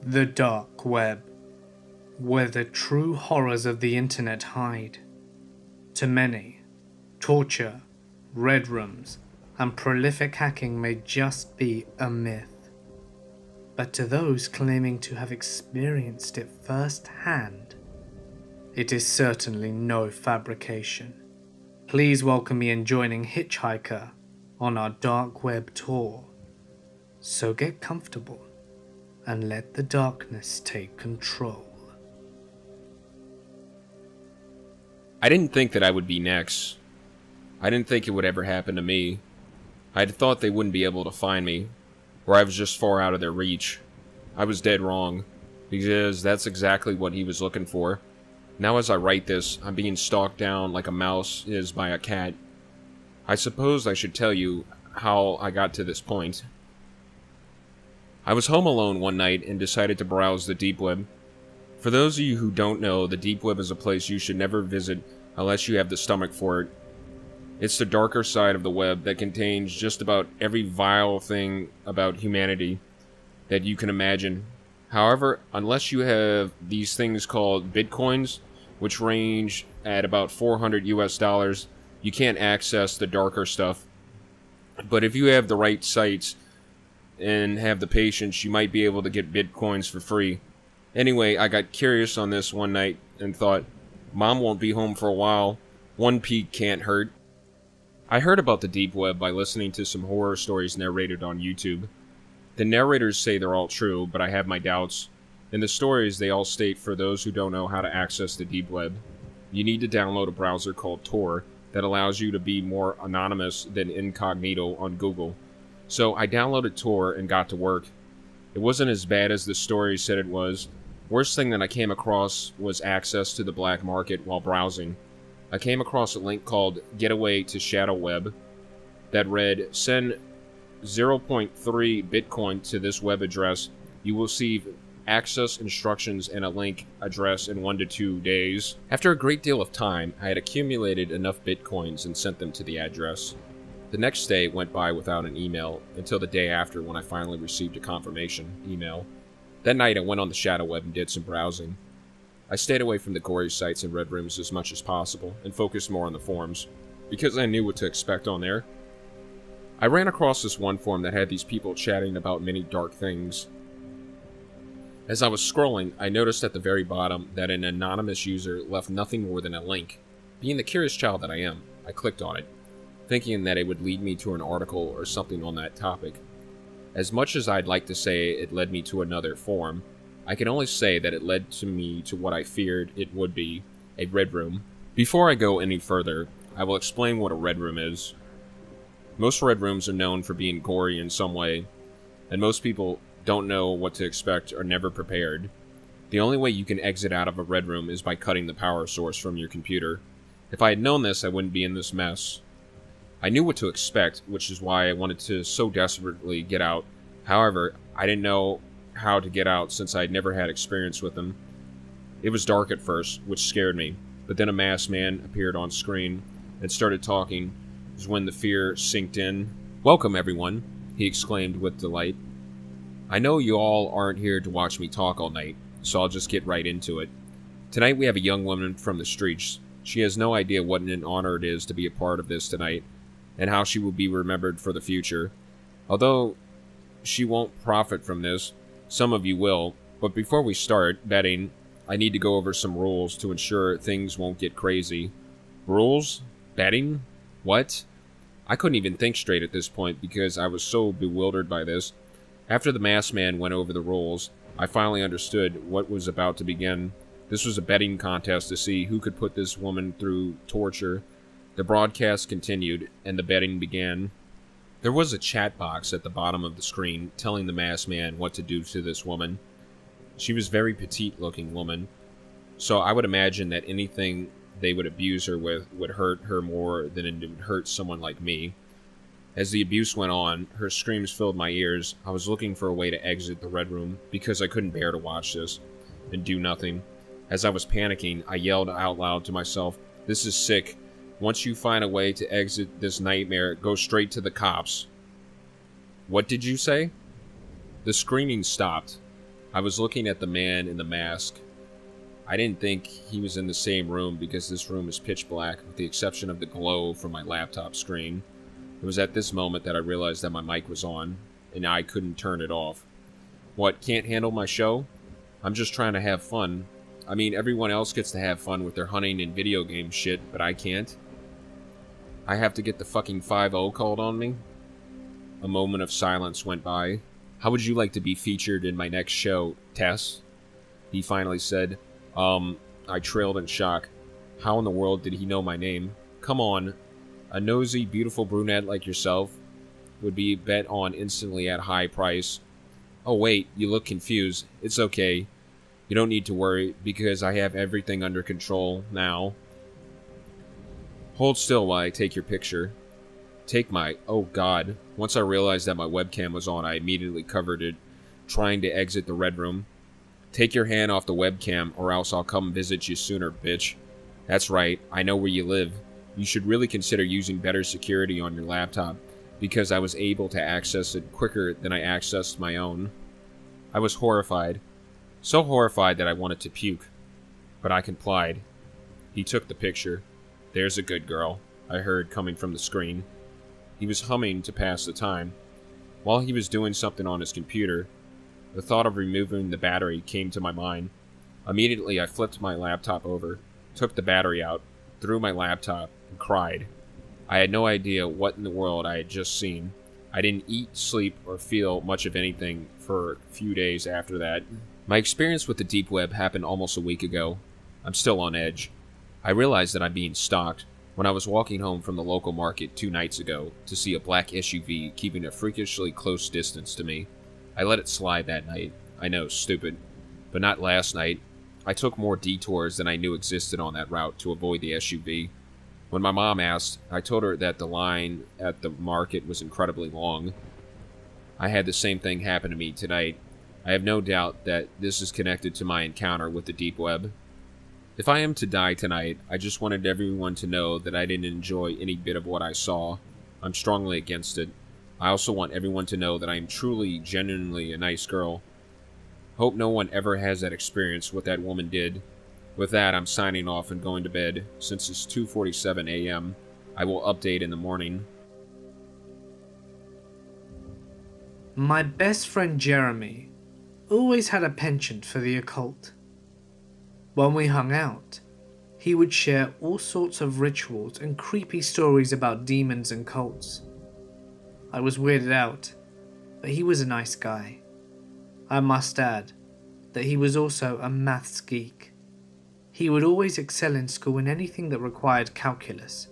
The dark web, where the true horrors of the internet hide. To many, torture, red rooms, and prolific hacking may just be a myth. But to those claiming to have experienced it firsthand, it is certainly no fabrication. Please welcome me in joining Hitchhiker on our dark web tour. So get comfortable and let the darkness take control. I didn't think that I would be next. I didn't think it would ever happen to me. I had thought they wouldn't be able to find me, or I was just far out of their reach. I was dead wrong, because that's exactly what he was looking for. Now as I write this, I'm being stalked down like a mouse is by a cat. I suppose I should tell you how I got to this point. I was home alone one night and decided to browse the deep web. For those of you who don't know, the deep web is a place you should never visit unless you have the stomach for it. It's the darker side of the web that contains just about every vile thing about humanity that you can imagine. However, unless you have these things called bitcoins, which range at about $400 US, you can't access the darker stuff. But if you have the right sites and have the patience, you might be able to get bitcoins for free. Anyway, I got curious on this one night and thought, Mom won't be home for a while. One peek can't hurt. I heard about the deep web by listening to some horror stories narrated on YouTube. The narrators say they're all true, but I have my doubts. In the stories, they all state for those who don't know how to access the deep web, you need to download a browser called Tor that allows you to be more anonymous than incognito on Google. So I downloaded Tor and got to work. It wasn't as bad as the story said it was. Worst thing that I came across was access to the black market while browsing. I came across a link called Getaway to Shadow Web that read, send 0.3 Bitcoin to this web address. You will receive access instructions and a link address in 1 to 2 days. After a great deal of time, I had accumulated enough Bitcoins and sent them to the address. The next day went by without an email until the day after when I finally received a confirmation email. That night I went on the shadow web and did some browsing. I stayed away from the gory sites and red rooms as much as possible and focused more on the forums, because I knew what to expect on there. I ran across this one forum that had these people chatting about many dark things. As I was scrolling, I noticed at the very bottom that an anonymous user left nothing more than a link. Being the curious child that I am, I clicked on it, thinking that it would lead me to an article or something on that topic. As much as I'd like to say it led me to another forum, I can only say that it led to me to what I feared it would be, a red room. Before I go any further, I will explain what a red room is. Most red rooms are known for being gory in some way, and most people don't know what to expect or never prepared. The only way you can exit out of a red room is by cutting the power source from your computer. If I had known this, I wouldn't be in this mess. I knew what to expect, which is why I wanted to so desperately get out. However, I didn't know how to get out since I had never had experience with them. It was dark at first, which scared me, but then a masked man appeared on screen and started talking. It was when the fear sinked in. "Welcome, everyone," he exclaimed with delight. "I know you all aren't here to watch me talk all night, so I'll just get right into it. Tonight we have a young woman from the streets. She has no idea what an honor it is to be a part of this tonight, and how she will be remembered for the future. Although she won't profit from this, some of you will. But before we start betting, I need to go over some rules to ensure things won't get crazy." Rules? Betting? What? I couldn't even think straight at this point because I was so bewildered by this. After the masked man went over the rules, I finally understood what was about to begin. This was a betting contest to see who could put this woman through torture. The broadcast continued, and the betting began. There was a chat box at the bottom of the screen telling the masked man what to do to this woman. She was a very petite-looking woman, so I would imagine that anything they would abuse her with would hurt her more than it would hurt someone like me. As the abuse went on, her screams filled my ears. I was looking for a way to exit the red room because I couldn't bear to watch this and do nothing. As I was panicking, I yelled out loud to myself, "This is sick. Once you find a way to exit this nightmare, go straight to the cops." "What did you say?" The screaming stopped. I was looking at the man in the mask. I didn't think he was in the same room because this room is pitch black with the exception of the glow from my laptop screen. It was at this moment that I realized that my mic was on, and I couldn't turn it off. What, can't handle my show? I'm just trying to have fun. I mean, everyone else gets to have fun with their hunting and video game shit, but I can't. I have to get the fucking 5-0 called on me? A moment of silence went by. How would you like to be featured in my next show, Tess? He finally said. I trailed in shock. How in the world did he know my name? Come on. A nosy, beautiful brunette like yourself would be bet on instantly at a high price. Oh wait, you look confused. It's okay. You don't need to worry, because I have everything under control now. Hold still while I take your picture. Take my... Oh god. Once I realized that my webcam was on, I immediately covered it, trying to exit the red room. Take your hand off the webcam, or else I'll come visit you sooner, bitch. That's right, I know where you live. You should really consider using better security on your laptop, because I was able to access it quicker than I accessed my own. I was horrified. So horrified that I wanted to puke. But I complied. He took the picture. There's a good girl, I heard coming from the screen. He was humming to pass the time. While he was doing something on his computer, the thought of removing the battery came to my mind. Immediately, I flipped my laptop over, took the battery out, threw my laptop, and cried. I had no idea what in the world I had just seen. I didn't eat, sleep, or feel much of anything for a few days after that. My experience with the deep web happened almost a week ago. I'm still on edge. I realized that I'm being stalked when I was walking home from the local market 2 nights ago to see a black SUV keeping a freakishly close distance to me. I let it slide that night. I know, stupid. But not last night. I took more detours than I knew existed on that route to avoid the SUV. When my mom asked, I told her that the line at the market was incredibly long. I had the same thing happen to me tonight. I have no doubt that this is connected to my encounter with the deep web. If I am to die tonight, I just wanted everyone to know that I didn't enjoy any bit of what I saw. I'm strongly against it. I also want everyone to know that I am truly, genuinely a nice girl. Hope no one ever has that experience what that woman did. With that, I'm signing off and going to bed. Since it's 2:47 a.m., I will update in the morning. My best friend Jeremy always had a penchant for the occult. When we hung out, he would share all sorts of rituals and creepy stories about demons and cults. I was weirded out, but he was a nice guy. I must add that he was also a maths geek. He would always excel in school in anything that required calculus,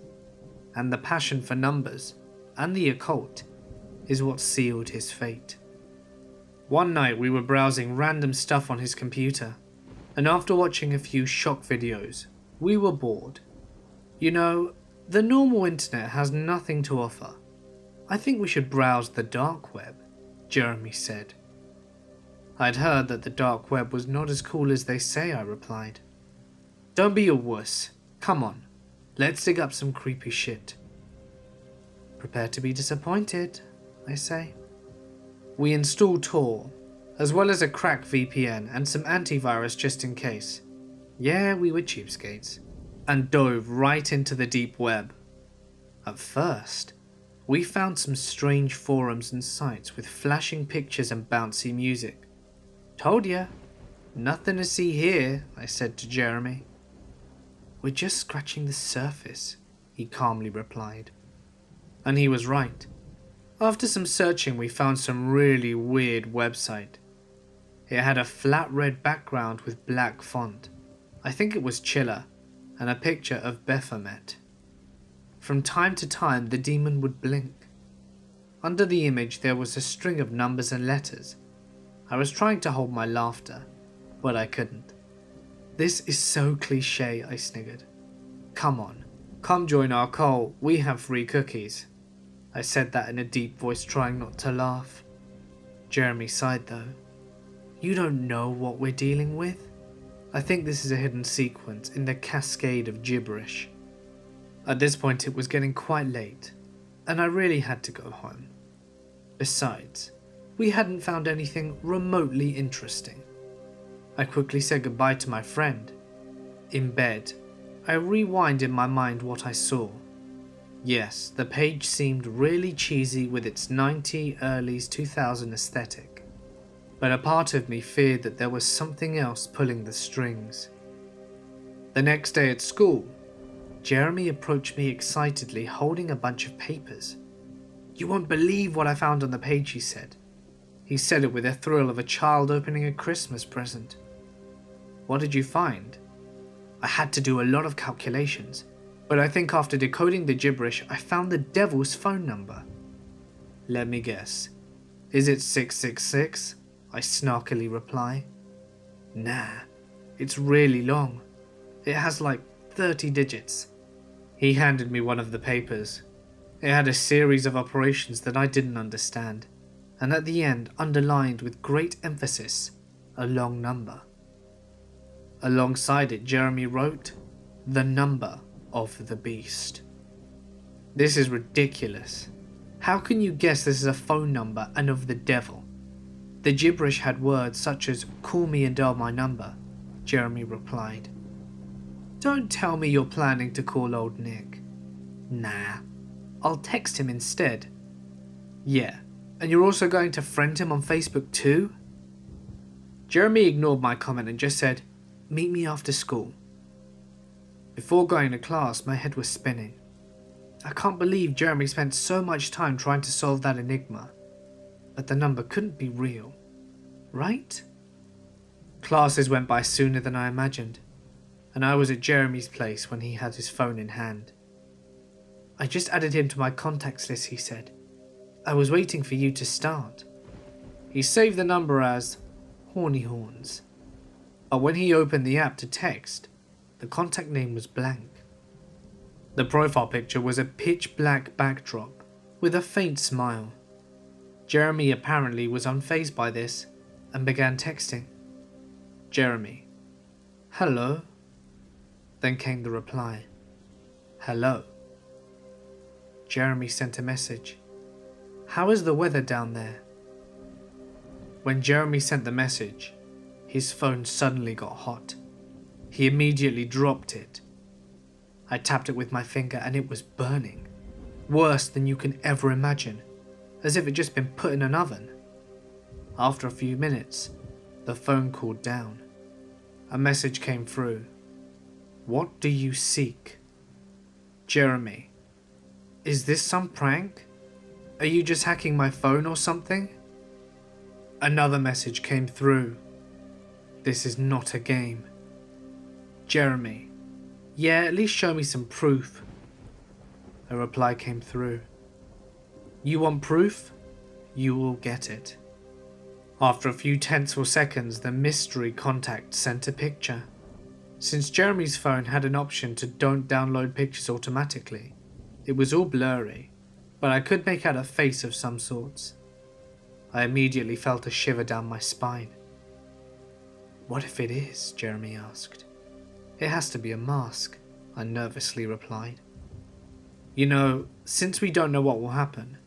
and the passion for numbers and the occult is what sealed his fate. One night we were browsing random stuff on his computer, and after watching a few shock videos, we were bored. You know, the normal internet has nothing to offer. I think we should browse the dark web, Jeremy said. I'd heard that the dark web was not as cool as they say, I replied. Don't be a wuss. Come on, let's dig up some creepy shit. Prepare to be disappointed, I say. We install Tor, as well as a crack VPN and some antivirus just in case. Yeah, we were cheapskates. And dove right into the deep web. At first, we found some strange forums and sites with flashing pictures and bouncy music. Told ya, nothing to see here, I said to Jeremy. We're just scratching the surface, he calmly replied. And he was right. After some searching, we found some really weird website. It had a flat red background with black font. I think it was Chiller, and a picture of Baphomet. From time to time, the demon would blink. Under the image, there was a string of numbers and letters. I was trying to hold my laughter, but I couldn't. This is so cliche, I sniggered. Come on, come join our cult, we have free cookies. I said that in a deep voice, trying not to laugh. Jeremy sighed though. You don't know what we're dealing with? I think this is a hidden sequence in the cascade of gibberish. At this point it was getting quite late, and I really had to go home. Besides, we hadn't found anything remotely interesting. I quickly said goodbye to my friend. In bed, I rewind in my mind what I saw. Yes, the page seemed really cheesy with its 90s, early 2000s aesthetic, but a part of me feared that there was something else pulling the strings. The next day at school, Jeremy approached me excitedly holding a bunch of papers. "You won't believe what I found on the page," he said. He said it with the thrill of a child opening a Christmas present. "What did you find?" I had to do a lot of calculations, but I think after decoding the gibberish, I found the devil's phone number. "Let me guess. Is it 666? I snarkily reply. "Nah, it's really long. It has like 30 digits. He handed me one of the papers. It had a series of operations that I didn't understand, and at the end underlined with great emphasis, a long number. Alongside it, Jeremy wrote, "The number of the beast." This is ridiculous. How can you guess this is a phone number and of the devil? The gibberish had words such as "call me and dial my number," Jeremy replied. "Don't tell me you're planning to call old Nick." "Nah, I'll text him instead." "Yeah, and you're also going to friend him on Facebook too?" Jeremy ignored my comment and just said, "Meet me after school." Before going to class, my head was spinning. I can't believe Jeremy spent so much time trying to solve that enigma, but the number couldn't be real, right? Classes went by sooner than I imagined, and I was at Jeremy's place when he had his phone in hand. "I just added him to my contacts list," he said. "I was waiting for you to start." He saved the number as Horny Horns, but when he opened the app to text, the contact name was blank. The profile picture was a pitch black backdrop with a faint smile. Jeremy apparently was unfazed by this and began texting. "Jeremy, hello." Then came the reply, "Hello." Jeremy sent a message. "How is the weather down there?" When Jeremy sent the message, his phone suddenly got hot. He immediately dropped it. I tapped it with my finger and it was burning. Worse than you can ever imagine, as if it just been put in an oven. After a few minutes, the phone cooled down. A message came through. "What do you seek?" "Jeremy, is this some prank? Are you just hacking my phone or something?" Another message came through. "This is not a game." "Jeremy, yeah, at least show me some proof." A reply came through. "You want proof? You will get it." After a few tense seconds, the mystery contact sent a picture. Since Jeremy's phone had an option to don't download pictures automatically, it was all blurry, but I could make out a face of some sorts. I immediately felt a shiver down my spine. "What if it is?" Jeremy asked. "It has to be a mask," I nervously replied. "You know, since we don't know what will happen,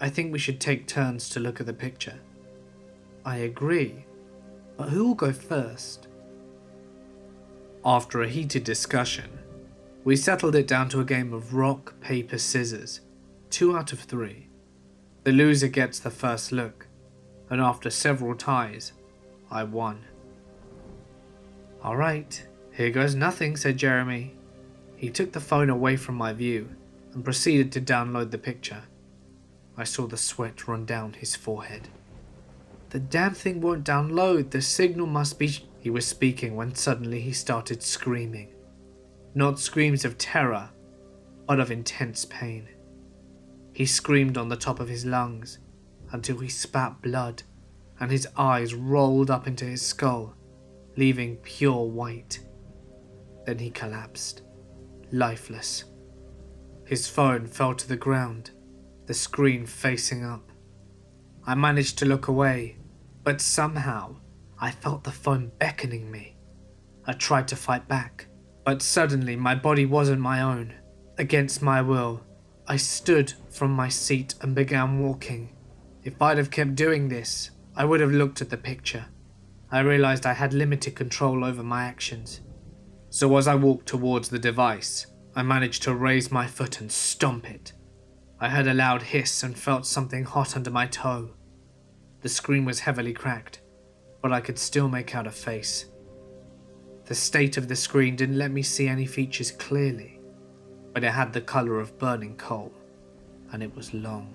I think we should take turns to look at the picture." "I agree, but who will go first?" After a heated discussion, we settled it down to a game of rock, paper, scissors, 2 out of 3. The loser gets the first look, and after several ties, I won. "Alright, here goes nothing," said Jeremy. He took the phone away from my view and proceeded to download the picture. I saw the sweat run down his forehead. "The damn thing won't download, the signal must be..." He was speaking when suddenly he started screaming. Not screams of terror, but of intense pain. He screamed on the top of his lungs until he spat blood and his eyes rolled up into his skull, leaving pure white. Then he collapsed, lifeless. His phone fell to the ground, the screen facing up. I managed to look away, but somehow I felt the phone beckoning me. I tried to fight back, but suddenly my body wasn't my own. Against my will, I stood from my seat and began walking. If I'd have kept doing this, I would have looked at the picture. I realized I had limited control over my actions. So as I walked towards the device, I managed to raise my foot and stomp it. I heard a loud hiss and felt something hot under my toe. The screen was heavily cracked, but I could still make out a face. The state of the screen didn't let me see any features clearly, but it had the color of burning coal, and it was long.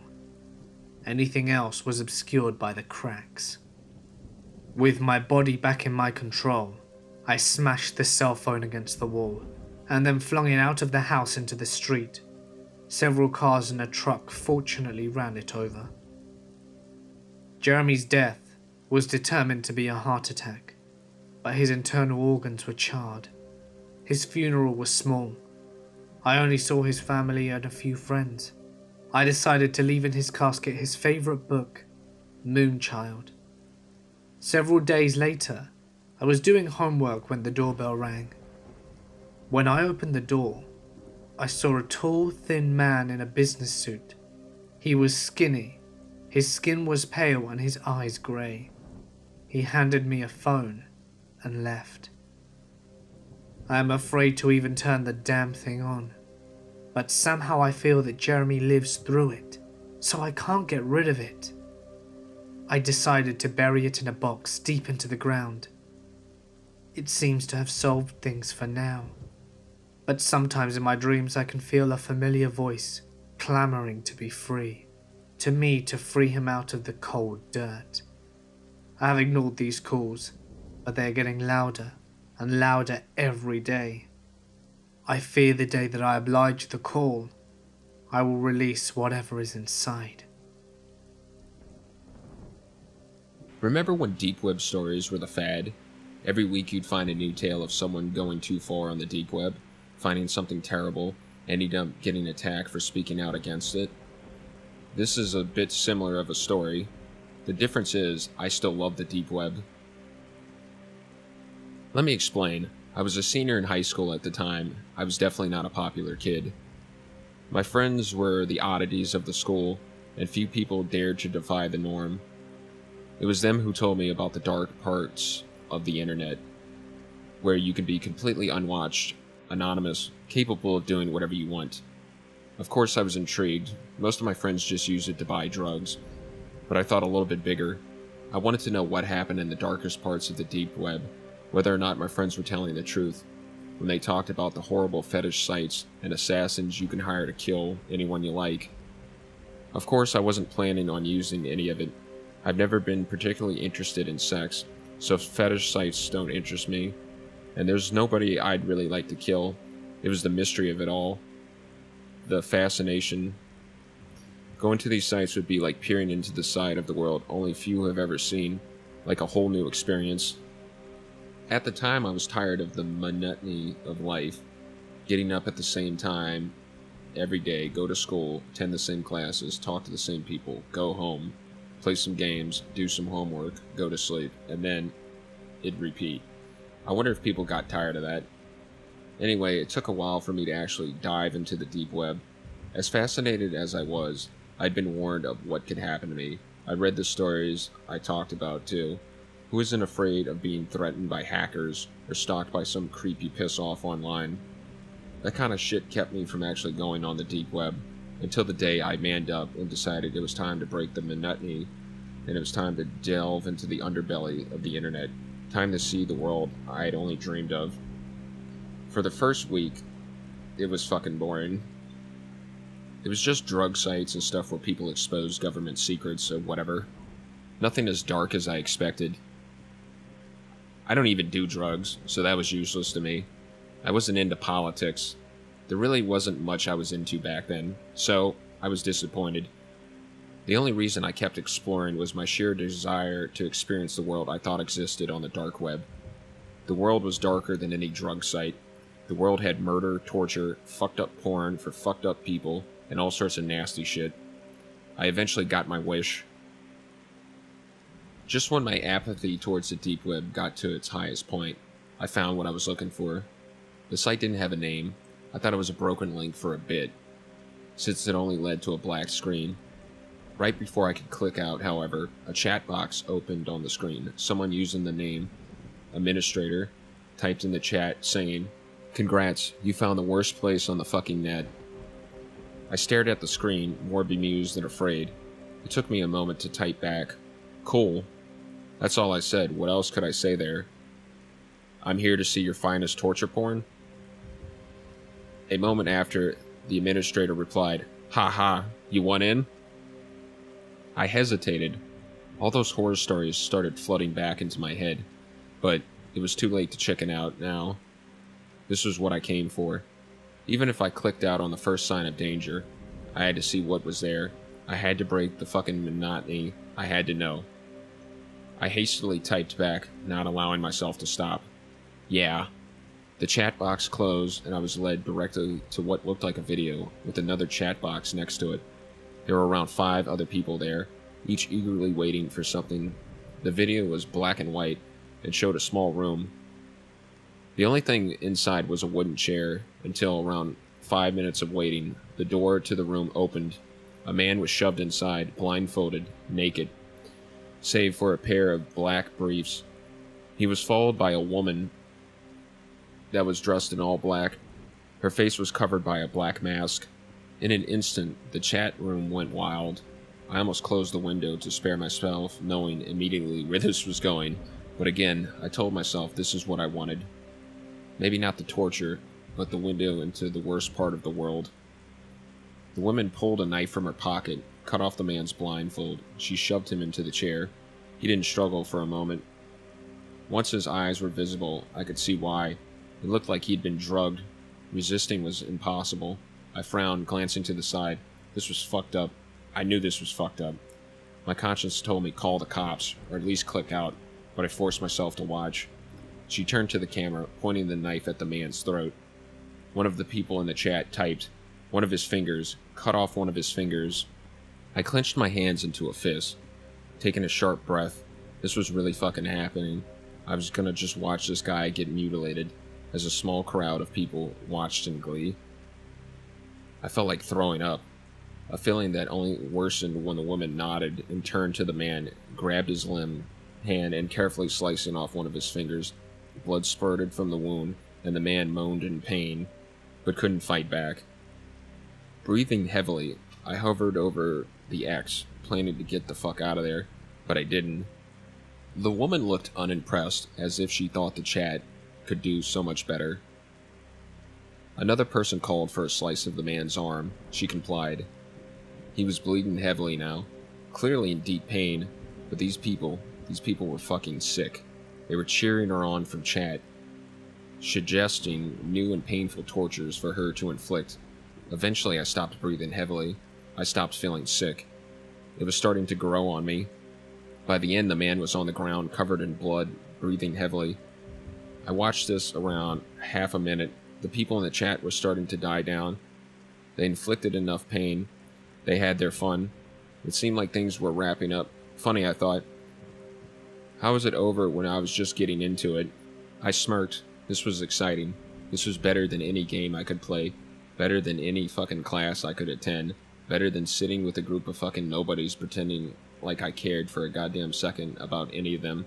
Anything else was obscured by the cracks. With my body back in my control, I smashed the cell phone against the wall, and then flung it out of the house into the street. Several cars and a truck fortunately ran it over. Jeremy's death was determined to be a heart attack, but his internal organs were charred. His funeral was small. I only saw his family and a few friends. I decided to leave in his casket his favorite book, Moonchild. Several days later, I was doing homework when the doorbell rang. When I opened the door, I saw a tall, thin man in a business suit. He was skinny, his skin was pale and his eyes grey. He handed me a phone and left. I am afraid to even turn the damn thing on, but somehow I feel that Jeremy lives through it, so I can't get rid of it. I decided to bury it in a box deep into the ground. It seems to have solved things for now, but sometimes in my dreams I can feel a familiar voice clamoring to be free, to me to free him out of the cold dirt. I have ignored these calls, but they are getting louder and louder every day. I fear the day that I oblige the call, I will release whatever is inside. Remember when deep web stories were the fad? Every week you'd find a new tale of someone going too far on the deep web, finding something terrible, ending up getting attacked for speaking out against it. This is a bit similar of a story. The difference is, I still love the deep web. Let me explain. I was a senior in high school at the time. I was definitely not a popular kid. My friends were the oddities of the school, and few people dared to defy the norm. It was them who told me about the dark parts of the internet, where you can be completely unwatched, anonymous, capable of doing whatever you want. Of course I was intrigued. Most of my friends just used it to buy drugs, but I thought a little bit bigger. I wanted to know what happened in the darkest parts of the deep web, whether or not my friends were telling the truth, when they talked about the horrible fetish sites and assassins you can hire to kill anyone you like. Of course I wasn't planning on using any of it. I've never been particularly interested in sex, so fetish sites don't interest me, and there's nobody I'd really like to kill. It was the mystery of it all, the fascination. Going to these sites would be like peering into the side of the world only few have ever seen, like a whole new experience. At the time I was tired of the monotony of life, getting up at the same time every day, go to school, attend the same classes, talk to the same people, go home, play some games, do some homework, go to sleep, and then it'd repeat. I wonder if people got tired of that. Anyway, it took a while for me to actually dive into the deep web. As fascinated as I was, I'd been warned of what could happen to me. I read the stories I talked about too. Who isn't afraid of being threatened by hackers or stalked by some creepy piss-off online? That kind of shit kept me from actually going on the deep web, until the day I manned up and decided it was time to break the monotony, and it was time to delve into the underbelly of the internet. Time to see the world I had only dreamed of. For the first week, it was fucking boring. It was just drug sites and stuff where people exposed government secrets or whatever. Nothing as dark as I expected. I don't even do drugs, so that was useless to me. I wasn't into politics. There really wasn't much I was into back then, so I was disappointed. The only reason I kept exploring was my sheer desire to experience the world I thought existed on the dark web. The world was darker than any drug site. The world had murder, torture, fucked up porn for fucked up people, and all sorts of nasty shit. I eventually got my wish. Just when my apathy towards the deep web got to its highest point, I found what I was looking for. The site didn't have a name. I thought it was a broken link for a bit, since it only led to a black screen. Right before I could click out, however, a chat box opened on the screen. Someone using the name Administrator typed in the chat saying, "Congrats, you found the worst place on the fucking net." I stared at the screen, more bemused than afraid. It took me a moment to type back, "Cool." That's all I said. What else could I say there? "I'm here to see your finest torture porn?" A moment after, the administrator replied, "Ha ha, you want in?" I hesitated. All those horror stories started flooding back into my head, but it was too late to chicken out now. This was what I came for. Even if I clicked out on the first sign of danger, I had to see what was there. I had to break the fucking monotony. I had to know. I hastily typed back, not allowing myself to stop. "Yeah." The chat box closed, and I was led directly to what looked like a video, with another chat box next to it. There were around 5 other people there, each eagerly waiting for something. The video was black and white, and showed a small room. The only thing inside was a wooden chair, until around 5 minutes of waiting, the door to the room opened. A man was shoved inside, blindfolded, naked, save for a pair of black briefs. He was followed by a woman that was dressed in all black. Her face was covered by a black mask. In an instant, the chat room went wild. I almost closed the window to spare myself knowing immediately where this was going, but again, I told myself this is what I wanted. Maybe not the torture, but the window into the worst part of the world. The woman pulled a knife from her pocket, cut off the man's blindfold. She shoved him into the chair. He didn't struggle for a moment. Once his eyes were visible, I could see why. It looked like he'd been drugged. Resisting was impossible. I frowned, glancing to the side. This was fucked up. I knew this was fucked up. My conscience told me call the cops, or at least click out, but I forced myself to watch. She turned to the camera, pointing the knife at the man's throat. One of the people in the chat typed, "One of his fingers, cut off one of his fingers." I clenched my hands into a fist, taking a sharp breath. This was really fucking happening. I was gonna just watch this guy get mutilated, as a small crowd of people watched in glee. I felt like throwing up, a feeling that only worsened when the woman nodded and turned to the man, grabbed his hand, and carefully slicing off one of his fingers. Blood spurted from the wound, and the man moaned in pain, but couldn't fight back. Breathing heavily, I hovered over the X, planning to get the fuck out of there, but I didn't. The woman looked unimpressed, as if she thought the chat could do so much better. Another person called for a slice of the man's arm. She complied. He was bleeding heavily now, clearly in deep pain, but these people were fucking sick. They were cheering her on from chat, suggesting new and painful tortures for her to inflict. Eventually I stopped breathing heavily. I stopped feeling sick. It was starting to grow on me. By the end, the man was on the ground, covered in blood, breathing heavily. I watched this around half a minute. The people in the chat were starting to die down. They inflicted enough pain. They had their fun. It seemed like things were wrapping up. Funny, I thought. How was it over when I was just getting into it? I smirked. This was exciting. This was better than any game I could play. Better than any fucking class I could attend. Better than sitting with a group of fucking nobodies pretending like I cared for a goddamn second about any of them.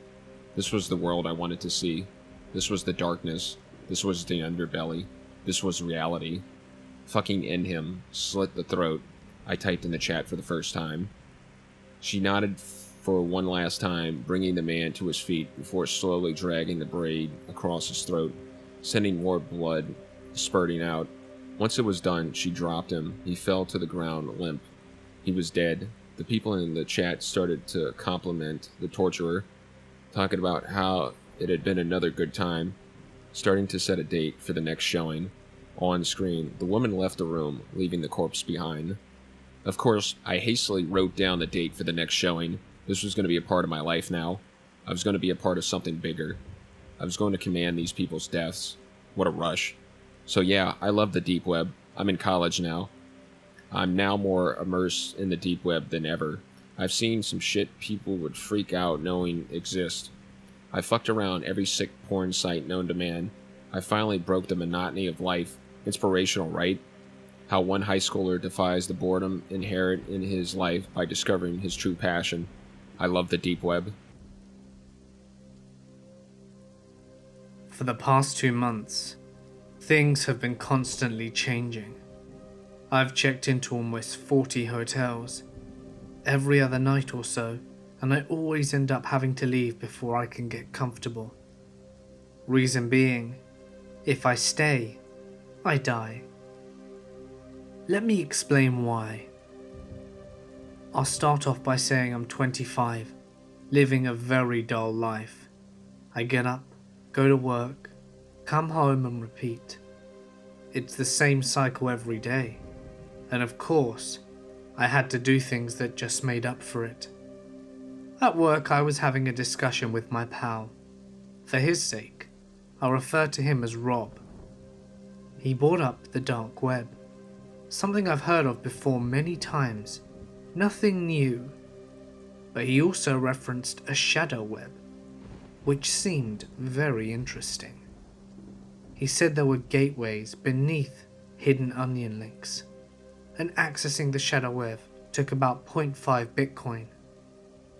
This was the world I wanted to see. This was the darkness. This was the underbelly. This was reality. Fucking end him. Slit the throat. I typed in the chat for the first time. She nodded for one last time, bringing the man to his feet before slowly dragging the braid across his throat, sending more blood spurting out. Once it was done, she dropped him. He fell to the ground limp. He was dead. The people in the chat started to compliment the torturer, talking about how it had been another good time, starting to set a date for the next showing. On screen, the woman left the room, leaving the corpse behind. Of course, I hastily wrote down the date for the next showing. This was going to be a part of my life now. I was going to be a part of something bigger. I was going to command these people's deaths. What a rush. So yeah, I love the deep web. I'm in college now. I'm now more immersed in the deep web than ever. I've seen some shit people would freak out knowing exists. I fucked around every sick porn site known to man. I finally broke the monotony of life. Inspirational, right? How one high schooler defies the boredom inherent in his life by discovering his true passion. I love the deep web. For the past 2 months, things have been constantly changing. I've checked into almost 40 hotels every other night or so, and I always end up having to leave before I can get comfortable. Reason being, if I stay, I die. Let me explain why. I'll start off by saying I'm 25, living a very dull life. I get up, go to work, come home and repeat. It's the same cycle every day, and of course, I had to do things that just made up for it. At work, I was having a discussion with my pal. For his sake, I'll refer to him as Rob. He brought up the dark web, something I've heard of before many times, nothing new, but he also referenced a shadow web, which seemed very interesting. He said there were gateways beneath hidden onion links, and accessing the shadow web took about 0.5 Bitcoin.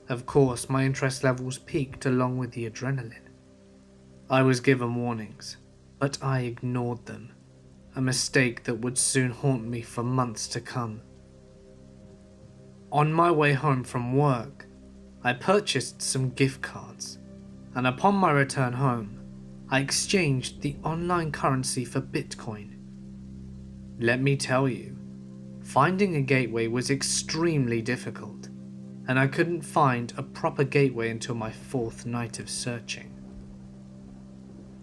Of course, my interest levels peaked along with the adrenaline. I was given warnings, but I ignored them, a mistake that would soon haunt me for months to come. On my way home from work, I purchased some gift cards, and upon my return home, I exchanged the online currency for Bitcoin. Let me tell you, finding a gateway was extremely difficult, and I couldn't find a proper gateway until my 4th night of searching.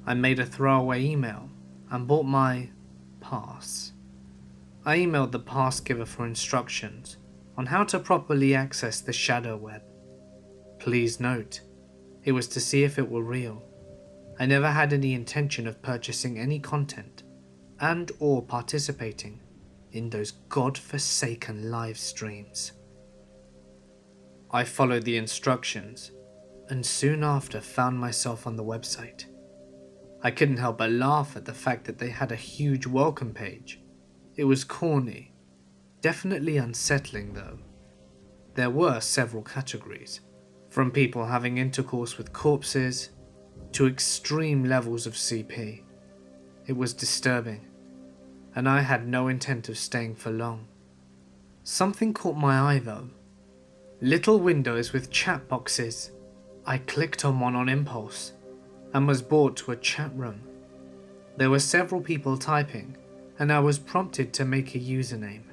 I made a throwaway email and bought my pass. I emailed the pass giver for instructions on how to properly access the shadow web. Please note, it was to see if it were real. I never had any intention of purchasing any content and or participating in those god-forsaken live streams. I followed the instructions and soon after found myself on the website. I couldn't help but laugh at the fact that they had a huge welcome page. It was corny, definitely unsettling though. There were several categories, from people having intercourse with corpses to extreme levels of CP. It was disturbing, and I had no intent of staying for long. Something caught my eye though. Little windows with chat boxes. I clicked on one on impulse and was brought to a chat room. There were several people typing, and I was prompted to make a username.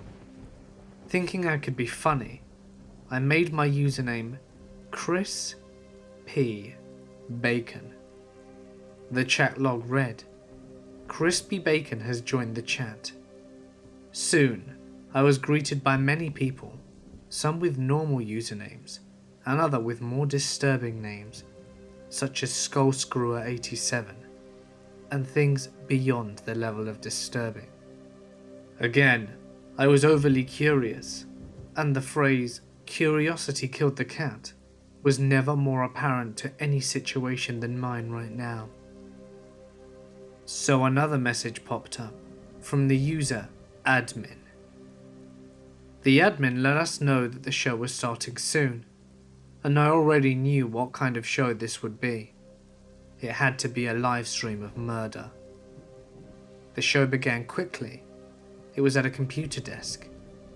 Thinking I could be funny, I made my username Chris P. Bacon. The chat log read, Crispy Bacon has joined the chat. Soon, I was greeted by many people, some with normal usernames, and other with more disturbing names, such as Skullscrewer87, and things beyond the level of disturbing. Again, I was overly curious, and the phrase, curiosity killed the cat, was never more apparent to any situation than mine right now. So another message popped up from the user admin. The admin let us know that the show was starting soon, and I already knew what kind of show this would be. It had to be a live stream of murder. The show began quickly. It was at a computer desk.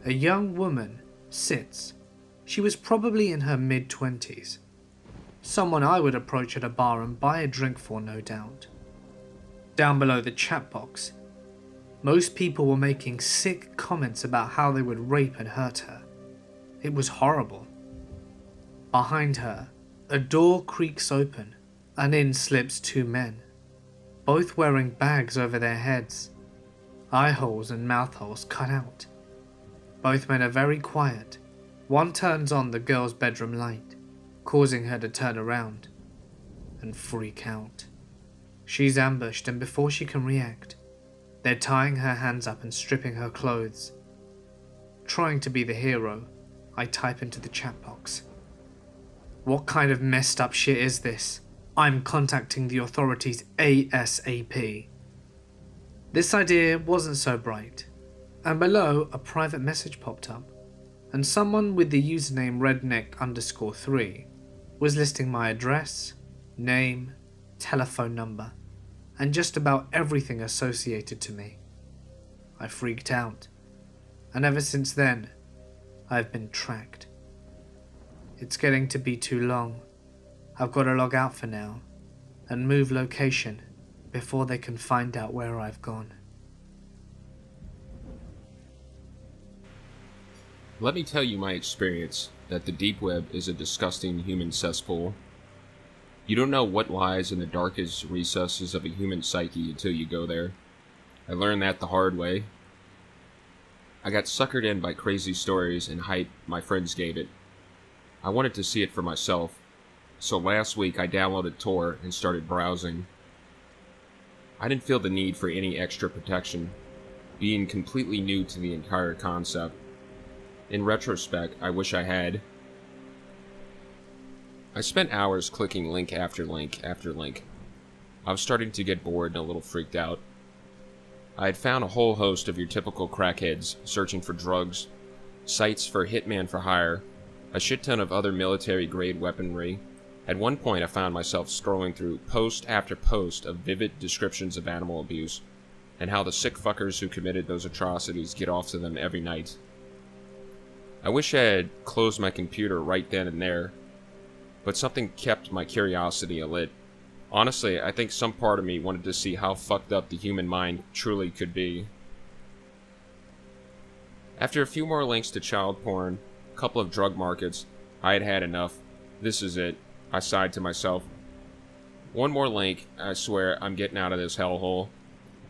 A young woman sits. She was probably in her mid-20s. Someone I would approach at a bar and buy a drink for, no doubt. Down below the chat box, most people were making sick comments about how they would rape and hurt her. It was horrible. Behind her, a door creaks open, and in slips 2 men, both wearing bags over their heads, eye holes and mouth holes cut out. Both men are very quiet. One turns on the girl's bedroom light, causing her to turn around and freak out. She's ambushed, and before she can react, they're tying her hands up and stripping her clothes. Trying to be the hero, I type into the chat box, "What kind of messed up shit is this? I'm contacting the authorities ASAP." This idea wasn't so bright, And below, a private message popped up, and someone with the username redneck_3 was listing my address, name, telephone number, and just about everything associated to me. I freaked out, and ever since then, I've been tracked. It's getting to be too long. I've got to log out for now, and move location before they can find out where I've gone. Let me tell you my experience that the deep web is a disgusting human cesspool. You don't know what lies in the darkest recesses of a human psyche until you go there. I learned that the hard way. I got suckered in by crazy stories and hype my friends gave it. I wanted to see it for myself, so last week I downloaded Tor and started browsing. I didn't feel the need for any extra protection, being completely new to the entire concept. In retrospect, I wish I had. I spent hours clicking link after link after link. I was starting to get bored and a little freaked out. I had found a whole host of your typical crackheads searching for drugs, sites for hitman for hire, a shit ton of other military-grade weaponry. At one point, I found myself scrolling through post after post of vivid descriptions of animal abuse, and how the sick fuckers who committed those atrocities get off to them every night. I wish I had closed my computer right then and there, but something kept my curiosity alit. Honestly, I think some part of me wanted to see how fucked up the human mind truly could be. After a few more links to child porn, a couple of drug markets, I had had enough. This is it, I sighed to myself. One more link, I swear I'm getting out of this hellhole.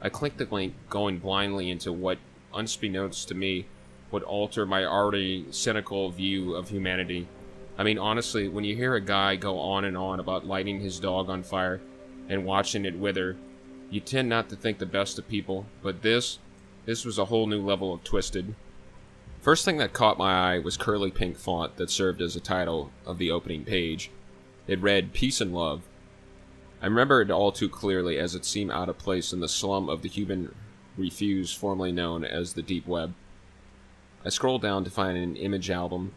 I clicked the link, going blindly into what, unbeknownst to me, would alter my already cynical view of humanity. I mean, honestly, when you hear a guy go on and on about lighting his dog on fire and watching it wither, you tend not to think the best of people, but this was a whole new level of twisted. First thing that caught my eye was curly pink font that served as a title of the opening page. It read, "Peace and Love." I remember it all too clearly, as it seemed out of place in the slum of the human refuse formerly known as the deep web. I scrolled down to find an image album,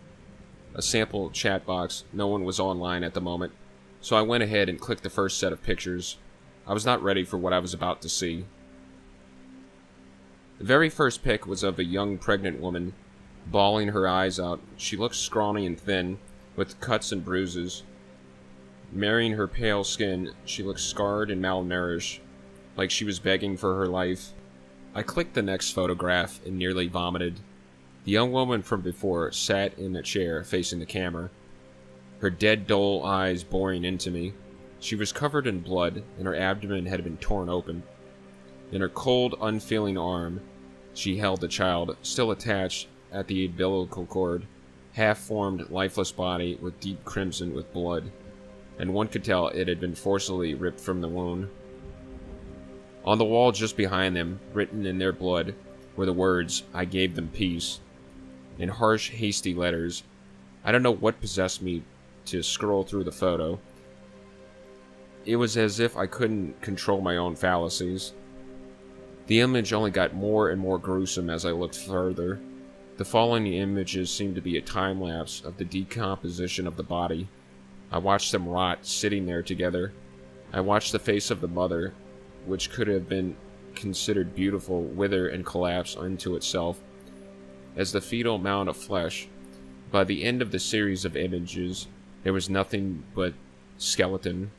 a sample chat box. No one was online at the moment, so I went ahead and clicked the first set of pictures. I was not ready for what I was about to see. The very first pic was of a young pregnant woman, bawling her eyes out. She looked scrawny and thin, with cuts and bruises. Marrying her pale skin, she looked scarred and malnourished, like she was begging for her life. I clicked the next photograph and nearly vomited. The young woman from before sat in a chair facing the camera, her dead, dull eyes boring into me. She was covered in blood, and her abdomen had been torn open. In her cold, unfeeling arm, she held the child, still attached at the umbilical cord, half-formed, lifeless body with deep crimson with blood, and one could tell it had been forcibly ripped from the wound. On the wall just behind them, written in their blood, were the words, "I gave them peace," in harsh, hasty letters. I don't know what possessed me to scroll through the photo. It was as if I couldn't control my own fallacies. The image only got more and more gruesome as I looked further. The following images seemed to be a time-lapse of the decomposition of the body. I watched them rot, sitting there together. I watched the face of the mother, which could have been considered beautiful, wither and collapse into itself as the fetal mound of flesh. By the end of the series of images, there was nothing but skeleton.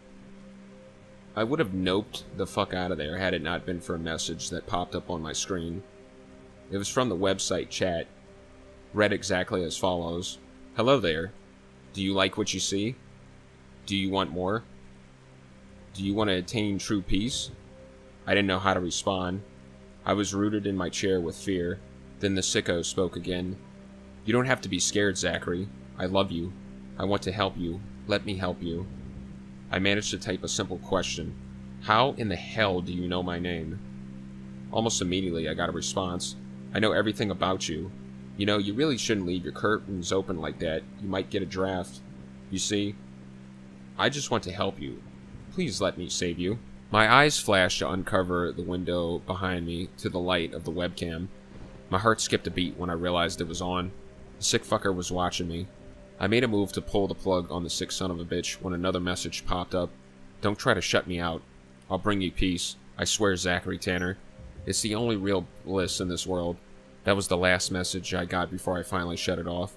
I would have noped the fuck out of there had it not been for a message that popped up on my screen. It was from the website chat. Read exactly as follows. "Hello there. Do you like what you see? Do you want more? Do you want to attain true peace?" I didn't know how to respond. I was rooted in my chair with fear. Then the sicko spoke again. "You don't have to be scared, Zachary. I love you. I want to help you. Let me help you." I managed to type a simple question. "How in the hell do you know my name?" Almost immediately, I got a response. "I know everything about you. You know, you really shouldn't leave your curtains open like that. You might get a draft. You see, I just want to help you. Please let me save you." My eyes flashed to uncover the window behind me to the light of the webcam. My heart skipped a beat when I realized it was on. The sick fucker was watching me. I made a move to pull the plug on the sick son of a bitch when another message popped up. Don't try to shut me out. I'll bring you peace. I swear, Zachary Tanner. It's the only real bliss in this world. That was the last message I got before I finally shut it off.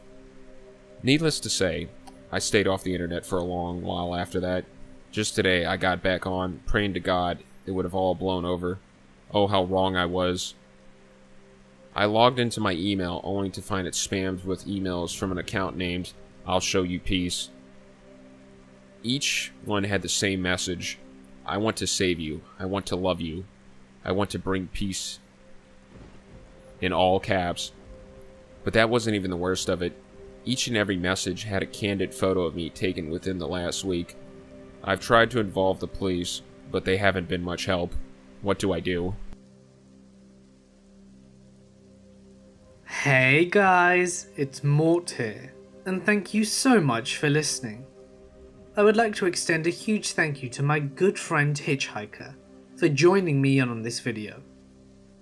Needless to say, I stayed off the internet for a long while after that. Just today, I got back on, praying to God it would have all blown over. Oh, how wrong I was. I logged into my email only to find it spammed with emails from an account named I'll Show You Peace. Each one had the same message. I want to save you. I want to love you. I want to bring peace. In all caps. But that wasn't even the worst of it. Each and every message had a candid photo of me taken within the last week. I've tried to involve the police, but they haven't been much help. What do I do? Hey guys, it's Mort here, and thank you so much for listening. I would like to extend a huge thank you to my good friend Hitchhiker for joining me on this video.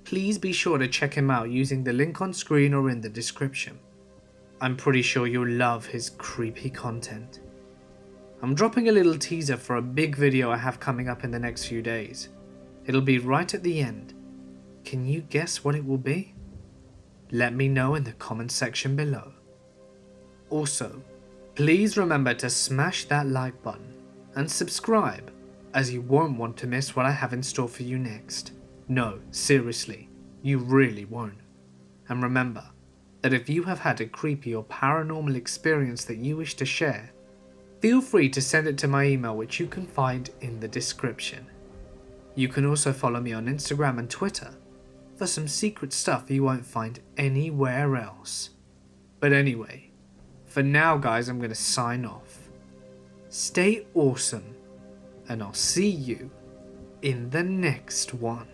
Please be sure to check him out using the link on screen or in the description. I'm pretty sure you'll love his creepy content. I'm dropping a little teaser for a big video I have coming up in the next few days. It'll be right at the end. Can you guess what it will be? Let me know in the comment section below. Also, please remember to smash that like button and subscribe, as you won't want to miss what I have in store for you next. No, seriously, you really won't. And remember that if you have had a creepy or paranormal experience that you wish to share, feel free to send it to my email, which you can find in the description. You can also follow me on Instagram and Twitter for some secret stuff you won't find anywhere else. But anyway, for now guys, I'm going to sign off. Stay awesome, and I'll see you in the next one.